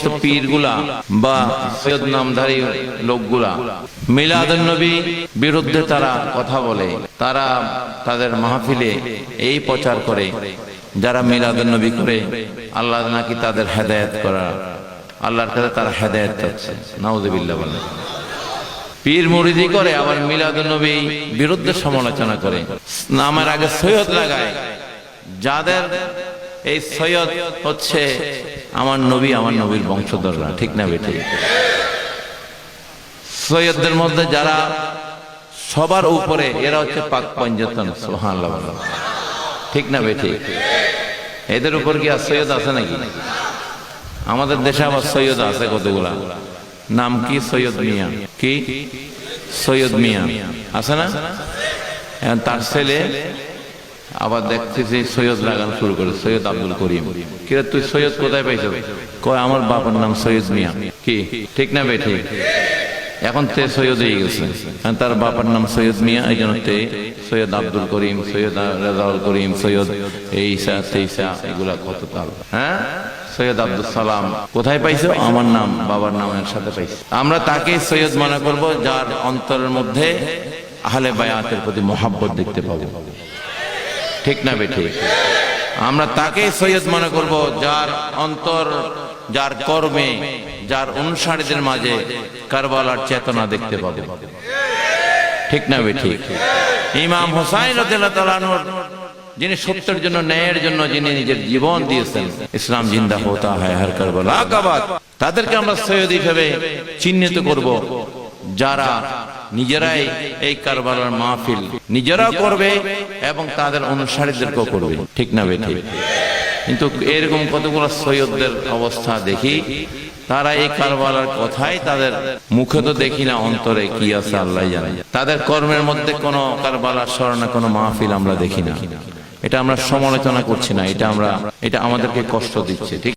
সমস্ত পীরগুলা বা সৈয়দ নামধারী লোকগুলা মিলাদুন নবী বিরুদ্ধে তারা কথা বলে, তারা তাদের মাহফিলে এই প্রচার করে যারা মিলাদুন নবী করে আল্লাহ নাকি তাদের হেদায়েত করা, আল্লাহর কাছে তারা হেদায়েত পাচ্ছে। নাউযুবিল্লাহ বলেন। পীর মুরিদি করে আবার মিলাদুন নবী বিরুদ্ধে সমালোচনা করে, নামের আগে সৈয়দ লাগায়, যাদের এই সৈয়দ হচ্ছে আমার নবী, আমার নবীর বংশধররা। ঠিক না বেঠিক? সৈয়দদের মধ্যে যারা সবার উপরে এরা হচ্ছে পাক পঞ্জতন। সুবহানাল্লাহ। ঠিক না বেঠিক? এদের উপর কি আর সৈয়দ আছে নাকি? আমাদের দেশে আবার সৈয়দ আছে কতগুলা। নাম কি? সৈয়দ মিয়া। কি? সৈয়দ মিয়া আছে না? তার ছেলে আবার দেখতেছি সৈয়দ লাগানো শুরু করে, সৈয়দ আব্দুল করিম। কিরে তুই সৈয়দ কোথায় পাইছ? কয় আমার বাবার নাম সৈয়দ মিয়া। কি ঠিক না বেঠিক? এখন তে সৈয়দ হয়ে গেছে, তার বাবার নাম সৈয়দ মিয়া, এই জন্য তে সৈয়দ আব্দুল করিম, সৈয়দ রেজাউল করিম, সৈয়দ এইসা তেইসা, এগুলা কত তাল। হ্যাঁ, সৈয়দ আব্দুল সালাম কোথায় পাইছো? আমার নাম বাবার নামের সাথে পাইছো। আমরা তাকে সৈয়দ মনে করব যার অন্তরের মধ্যে আহলে বায়াতের প্রতি মহব্বত দেখতে পাবো। ঠিক না বেঠিক? আমরা তাকে সৈয়দ মনে করব যার অন্তর, যার কর্মে, যার অনুসারীদের মাঝে কারবালার চেতনা দেখতে পাবো। ঠিক না বেঠিক? ইমাম হুসাইন রাদিয়াল্লাহু তাআলা আনহু, যিনি সত্যের জন্য, ন্যায়ের জন্য যিনি নিজের জীবন দিয়েছেন, ইসলাম জিন্দা হতা হয় হর কারবালা কা বাত, তাদেরকে আমরা সৈয়দ হিসেবে চিহ্নিত করব যারা নিজেরাই এই কারবালার মাহফিল নিজেরা করবে এবং তাদের অনুসারীদেরকেও করবে। ঠিক না বেঠিক? কিন্তু এরকম কতগুলো সৈয়দদের অবস্থা দেখি, তারা এই কারবালার কথাই তাদের মুখে তো দেখি না, অন্তরে কি আছে আল্লাহ জানে। তাদের কর্মের মধ্যে কোনো কারবালার স্মরণে কোনো মাহফিল আমরা দেখি না। এটা আমরা সমালোচনা করছি না, এটা আমাদেরকে কষ্ট দিচ্ছে। ঠিক।